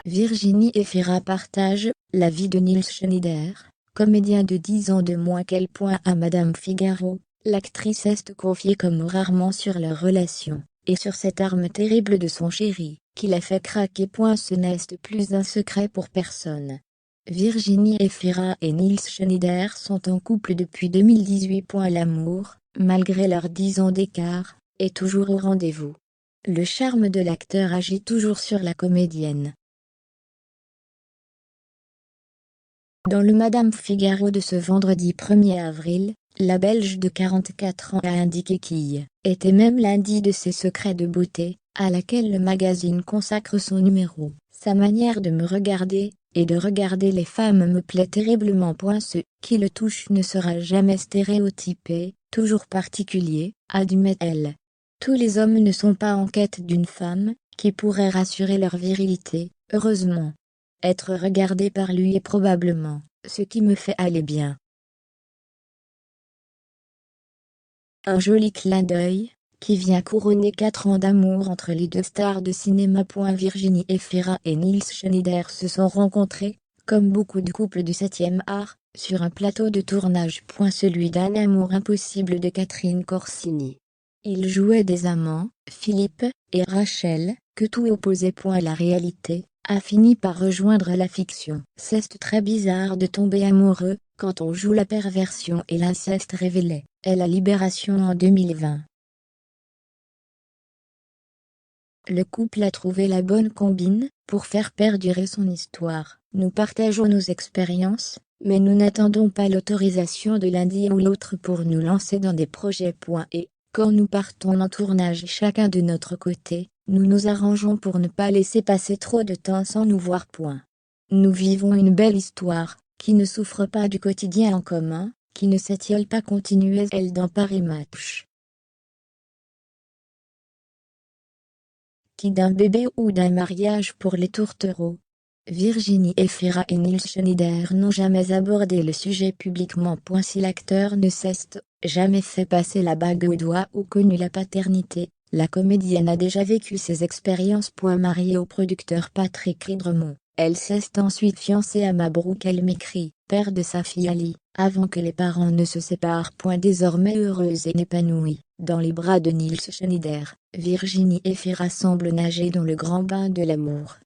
Virginie Efira partage la vie de Nils Schneider, comédien de 10 ans de moins qu'elle. À Madame Figaro, l'actrice est confiée comme rarement sur leur relation, et sur cette arme terrible de son chéri, qui la fait craquer. Ce n'est plus un secret pour personne. Virginie Efira et Nils Schneider sont en couple depuis 2018. L'amour, malgré leurs 10 ans d'écart, est toujours au rendez-vous. Le charme de l'acteur agit toujours sur la comédienne. Dans le Madame Figaro de ce vendredi 1er avril, la Belge de 44 ans a indiqué qu'il était même lundi de ses secrets de beauté, à laquelle le magazine consacre son numéro. Sa manière de me regarder, et de regarder les femmes me plaît terriblement. Ce qui le touche ne sera jamais stéréotypé, toujours particulier, admet-elle. Tous les hommes ne sont pas en quête d'une femme, qui pourrait rassurer leur virilité, heureusement. Être regardé par lui est probablement ce qui me fait aller bien. Un joli clin d'œil, qui vient couronner 4 ans d'amour entre les deux stars de cinéma. Virginie Efira et Nils Schneider se sont rencontrés, comme beaucoup de couples du 7e art, sur un plateau de tournage. Celui d'un amour impossible de Catherine Corsini. Ils jouaient des amants, Philippe et Rachel, que tout opposait. La réalité a fini par rejoindre la fiction. C'est très bizarre de tomber amoureux, quand on joue la perversion et l'inceste, révélait la Libération en 2020. Le couple a trouvé la bonne combine, pour faire perdurer son histoire. Nous partageons nos expériences, mais nous n'attendons pas l'autorisation de l'un ou l'autre pour nous lancer dans des projets. Et, quand nous partons en tournage chacun de notre côté, nous nous arrangeons pour ne pas laisser passer trop de temps sans nous voir. Nous vivons une belle histoire, qui ne souffre pas du quotidien en commun, qui ne s'étiole pas. Continuait-elle dans Paris Match. Qui d'un bébé ou d'un mariage pour les tourtereaux. Virginie Efira et Nils Schneider n'ont jamais abordé le sujet publiquement. Si l'acteur ne s'est jamais fait passer la bague au doigt ou connu la paternité, la comédienne a déjà vécu ses expériences. Mariée au producteur Patrick Ridremont, elle s'est ensuite fiancée à Mabrouk El-Mekri, père de sa fille Ali, avant que les parents ne se séparent. Désormais heureuse et épanouie, dans les bras de Nils Schneider, Virginie Efira semble nager dans le grand bain de l'amour.